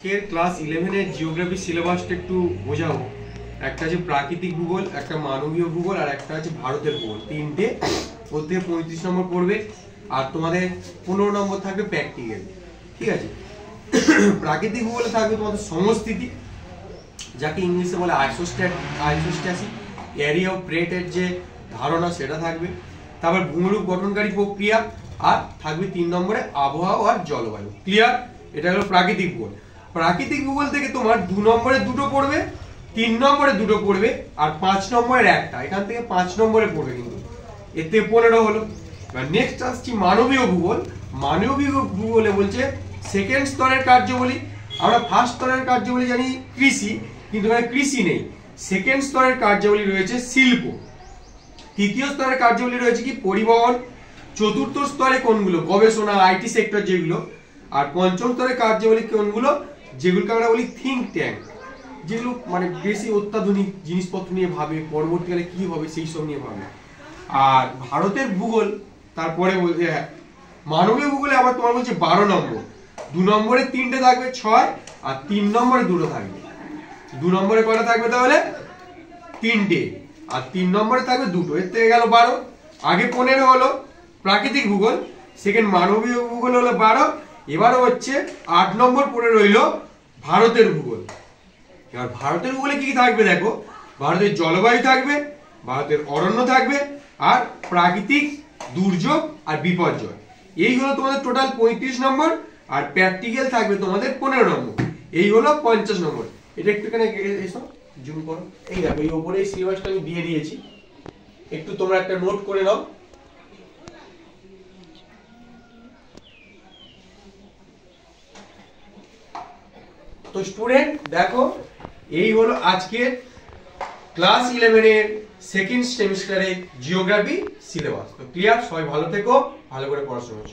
Class 11 এর geography সিলেবাসটা একটু বোঝাবো। একটা আছে প্রাকৃতিক ভূগোল, একটা মানবীয় ভূগোল, আর একটা আছে ভারতের ভূগোল। তিনটে, ওর থেকে 35 নম্বর পড়বে, আর তোমাদের 15 নম্বর থাকবে প্র্যাকটিক্যাল। ঠিক আছে। প্রাকৃতিক ভূগোলে থাকবে তোমাদের সমস্থিতি, যাকে ইংলিশে বলে আইসোস্ট্যাসি, এরিয়া অফ প্লেটের যে ধারণা সেটা থাকবে। তারপর ভূমিরূপ গঠনকারী প্রক্রিয়া, আর থাকবে 3 নম্বরে আবহাওয়া আর জলবায়ু। ক্লিয়ার? এটা হলো প্রাকৃতিক ভূগোল। প্রাকৃতিক ভূগোল থেকে তোমার 2 নম্বরে 2টো পড়বে, 3 নম্বরে 2টো পড়বে, আর 5 নম্বরের একটা। এখান থেকে 5 নম্বরে পড়বে, কিন্তু এর থেকে 15 হলো। এবার নেক্সট আসছি মানবীয় ভূগোল। মানবীয় ভূগোলে বলছে সেকেন্ড স্তরের কার্যাবলী। আমরা ফার্স্ট স্তরের কার্যাবলী জানি কৃষি, কিন্তু এখানে কৃষি নেই। সেকেন্ড স্তরের কার্যাবলী রয়েছে শিল্প। তৃতীয় স্তরের কার্যাবলী রয়েছে কি পরিবহন। চতুর্থ স্তরে কোনগুলো? গবেষণা, আইটি সেক্টর যেগুলো। আর পঞ্চম স্তরের কার্যাবলী কোনগুলো? যেগুলোকে আমরা বলি থিঙ্ক ট্যাঙ্ক, যেগুলো মানে বেশি অত্যাধুনিক জিনিসপত্র নিয়ে ভাবে, পরবর্তীকালে কি হবে সেই সব নিয়ে ভাবে। আর ভারতের ভূগোল তারপরে বলতে মানবীয় ভূগোলে আবার তোমার বলছে 12 নম্বর। 2 নম্বরে 3টে থাকবে 6, আর 3 নম্বরে 2টো থাকবে। 2 নম্বরে কটা থাকবে তাহলে? 3টে, আর 3 নম্বরে থাকবে 2টো। এর থেকে গেল 12। আগে 15 হলো প্রাকৃতিক ভূগোল, সেকেন্ড মানবীয় ভূগোল হলো 12। এবারও হচ্ছে 8 নম্বর পড়ে রইল ভারতের ভূগোল। এবার ভারতের ভূগোলে কি থাকবে দেখো, ভারতের জলবায়ু থাকবে, ভারতের অরণ্য থাকবে, আর প্রাকৃতিক দুর্যোগ আর বিপর্যয়। এই হলো তোমাদের টোটাল 35 নম্বর, আর প্র্যাকটিক্যাল থাকবে তোমাদের 15 নম্বর। এই হলো 50 নম্বর। এটা একটুখানি এসো জুম করো। এই দেখো, এই উপরে এই সিলেবাসটা আমি দিয়ে দিয়েছি, একটু তোমরা একটা নোট করে নাও। তো স্টুডেন্ট দেখো, এই হলো আজকের ক্লাস 11 এর সেকেন্ড সেমিস্টারের জিওগ্রাফি সিলেবাস। তো ক্লিয়ার? সবাই ভালো থেকো, ভালো করে পড়াশোনা করো।